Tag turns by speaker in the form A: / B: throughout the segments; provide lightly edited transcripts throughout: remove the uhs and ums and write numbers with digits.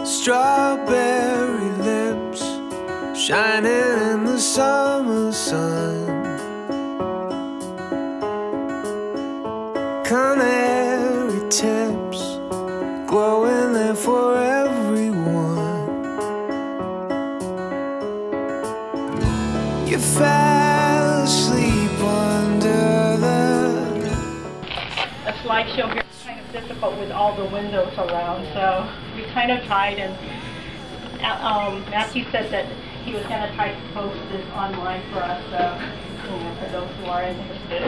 A: Strawberry lips shining in the summer sun, canary tips glowing there for everyone. You fell asleep under
B: the slideshow here is kind of difficult with all the windows around, so we kind of tried, and Matthew said that he was going to try to post this online for us, so for those who are interested.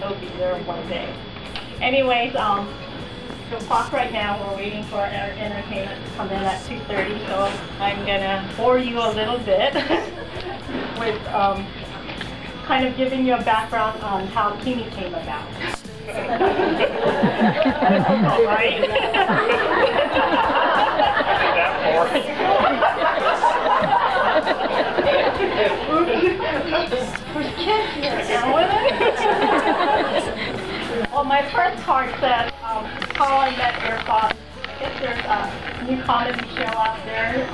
B: It'll be there one day. Anyways, 2 o'clock right now. We're waiting for our entertainment to come in at 2:30, so I'm going to bore you a little bit with kind of giving you a background on how Kymmy came about. Right? Who's kids here, Alan? Well, my first card says, how I met your father. I guess there's a new comedy show out there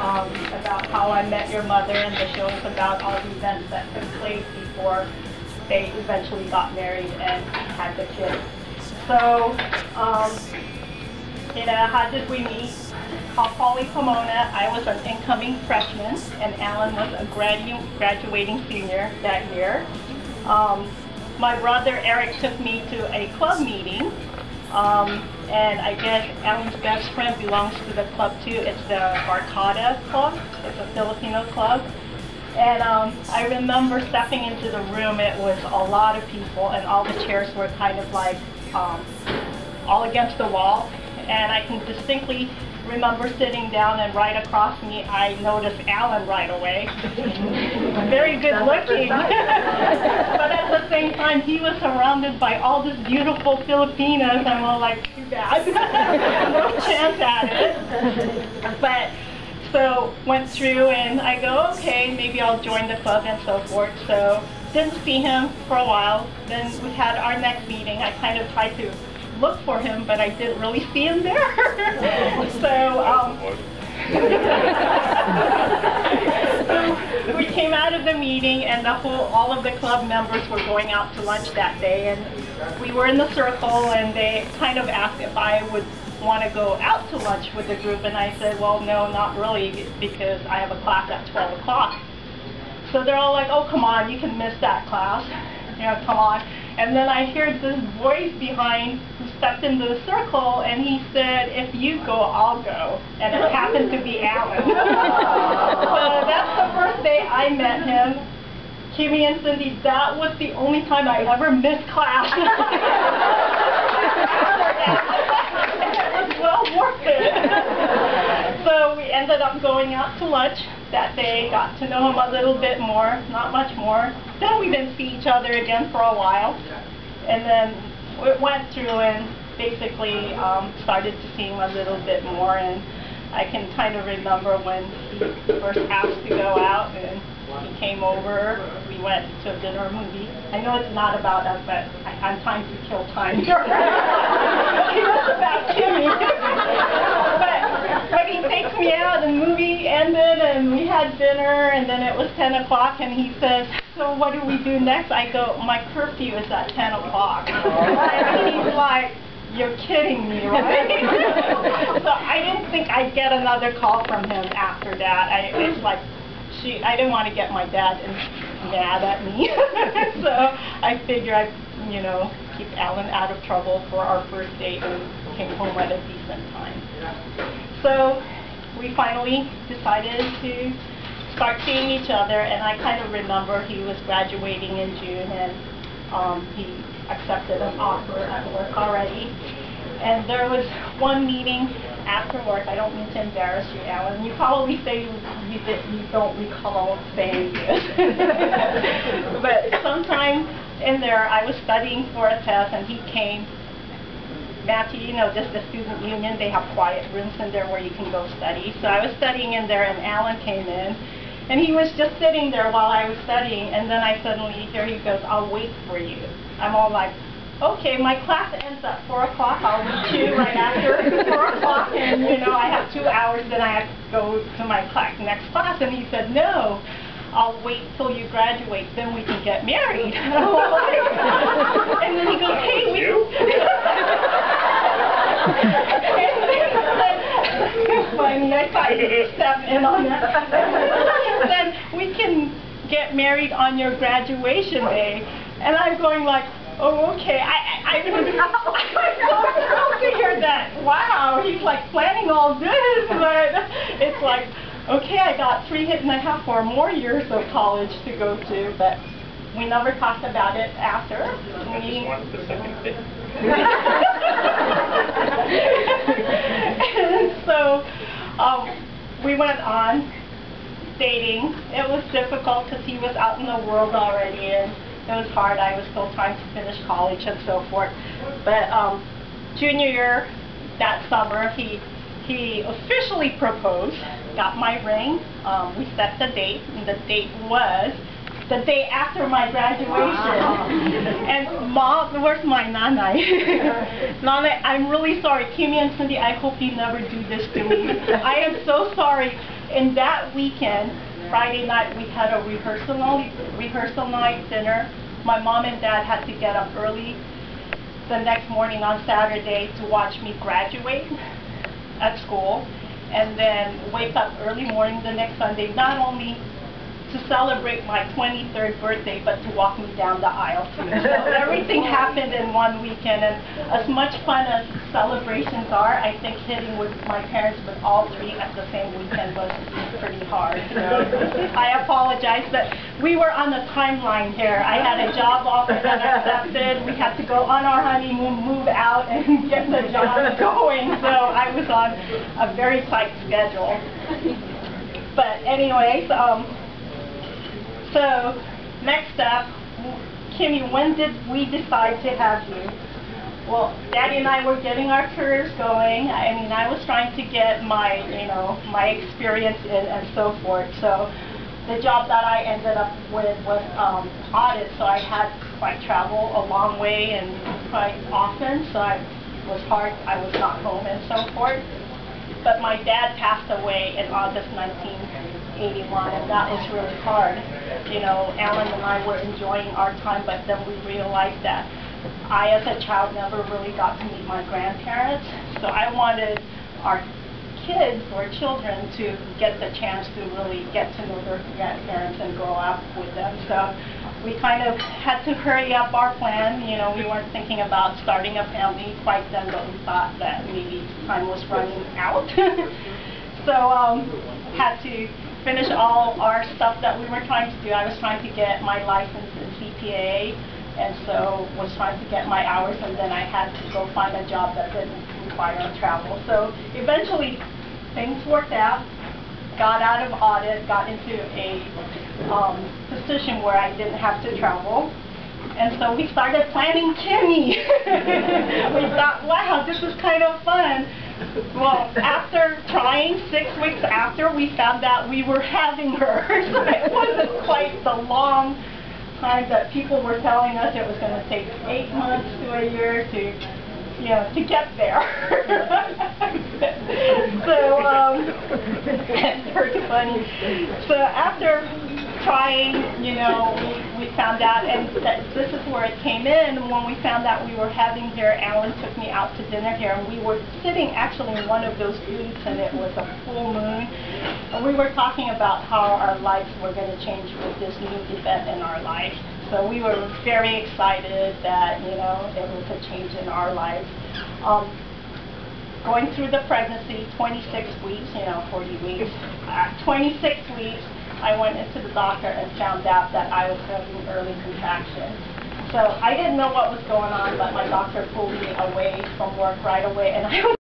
B: about how I met your mother, and the show is about all the events that took place before they eventually got married and had the kids. So, how did we meet? Called Poly Pomona. I was an incoming freshman, and Alan was a graduating senior that year. My brother Eric took me to a club meeting, and I guess Alan's best friend belongs to the club too. It's the Barcada Club. It's a Filipino club. And I remember stepping into the room. It was a lot of people, and all the chairs were kind of like all against the wall. And I can distinctly remember sitting down, and right across me I noticed Alan right away. Very good looking. But at the same time he was surrounded by all these beautiful Filipinas. I'm all like, too bad. No chance at it. But so went through, and I go, okay, maybe I'll join the club and so forth. So didn't see him for a while. Then we had our next meeting. I kind of tried to look for him, but I didn't really see him there. So we came out of the meeting, and all of the club members were going out to lunch that day, and we were in the circle, and they kind of asked if I would want to go out to lunch with the group, and I said, well, no, not really, because I have a class at 12 o'clock. So they're all like, oh, come on, you can miss that class. Come on. And then I heard this voice behind who stepped into the circle, and he said, if you go, I'll go. And it happened to be Alan. So that's the first day I met him. Kymmy and Cindy, that was the only time I ever missed class. It was well worth it. So we ended up going out to lunch that day, got to know him a little bit more, not much more. Then we didn't see each other again for a while. And then we went through and basically started to see him a little bit more. And I can kind of remember when he first asked to go out, and he came over. We went to a dinner movie. I know it's not about us, but I'm trying to kill time here. It was about Kymmy. But he takes me out, and the movie ended, and we had dinner, and then it was 10 o'clock, and he says, so what do we do next? I go, my curfew is at 10 o'clock. And he's like, you're kidding me, right? So I didn't think I'd get another call from him after that. It's like, I didn't want to get my dad mad at me. So I figured I'd, keep Alan out of trouble for our first date, and came home at a decent time. So we finally decided to start seeing each other, and I kind of remember he was graduating in June, and he accepted an offer at work already. And there was one meeting after work. I don't mean to embarrass you, Alan. You probably say you don't recall saying this. But sometime in there, I was studying for a test, and he came. Matthew, just the student union, they have quiet rooms in there where you can go study. So I was studying in there, and Alan came in, and he was just sitting there while I was studying, and then I suddenly hear he goes, I'll wait for you. I'm all like, okay, my class ends at 4 o'clock. I'll meet you right after 4 o'clock, and, you know, I have 2 hours, then I have to go to my next class. And he said, no, I'll wait till you graduate, then we can get married. And then he goes, hey, we... Funny, I thought you'd step in on that. He said, we can get married on your graduation day. And I'm going like, oh, okay. I was so thrilled to hear that. Wow, he's like planning all this, but it's like, okay, I got 3.5 or more years of college to go to, but we never talked about it after.
C: I just wanted the second bit.
B: And so we went on dating. It was difficult because he was out in the world already, and it was hard. I was still trying to finish college and so forth. But junior year, that summer, he officially proposed, got my ring. We set the date, and the date was the day after my graduation. Wow. And Mom, where's my nanay? Nanay, I'm really sorry. Kymmy and Cindy, I hope you never do this to me. I am so sorry. In that weekend, Friday night, we had a rehearsal night dinner. My mom and dad had to get up early the next morning on Saturday to watch me graduate at school, and then wake up early morning the next Sunday, not only to celebrate my 23rd birthday, but to walk me down the aisle too. So everything happened in one weekend, and as much fun as celebrations are, I think hitting with my parents with all three at the same weekend was pretty hard. So I apologize, but we were on a timeline here. I had a job offer that I accepted. We had to go on our honeymoon, move out, and get the job going. So I was on a very tight schedule. But anyways, so, next up, Kymmy, when did we decide to have you? Well, Daddy and I were getting our careers going. I mean, I was trying to get my, my experience in and so forth. So, the job that I ended up with was audit, so I had to travel a long way and quite often, so it was hard. I was not home and so forth. But my dad passed away in August 1981, and that was really hard. Alan and I were enjoying our time, but then we realized that I, as a child, never really got to meet my grandparents. So I wanted our kids or children to get the chance to really get to know their grandparents and grow up with them. So we kind of had to hurry up our plan. We weren't thinking about starting a family quite then, but we thought that maybe time was running out. So had to finish all our stuff that we were trying to do. I was trying to get my license in CPA, and so was trying to get my hours, and then I had to go find a job that didn't require travel. So eventually things worked out, got out of audit, got into a position where I didn't have to travel. And so we started planning Kymmy. We thought, wow, this is kind of fun. Well, after trying 6 weeks after, we found out we were having her. So it wasn't quite the long time that people were telling us. It was going to take 8 months to a year to get there. So, it's pretty funny. So after trying, we found out, and this is where it came in. When we found out we were having here, Alan took me out to dinner here, and we were sitting actually in one of those booths, and it was a full moon. And we were talking about how our lives were going to change with this new event in our life. So we were very excited that, it was a change in our lives. Going through the pregnancy, 26 weeks, 40 weeks, 26 weeks, I went into the doctor and found out that I was having early contractions. So I didn't know what was going on, but my doctor pulled me away from work right away, and I was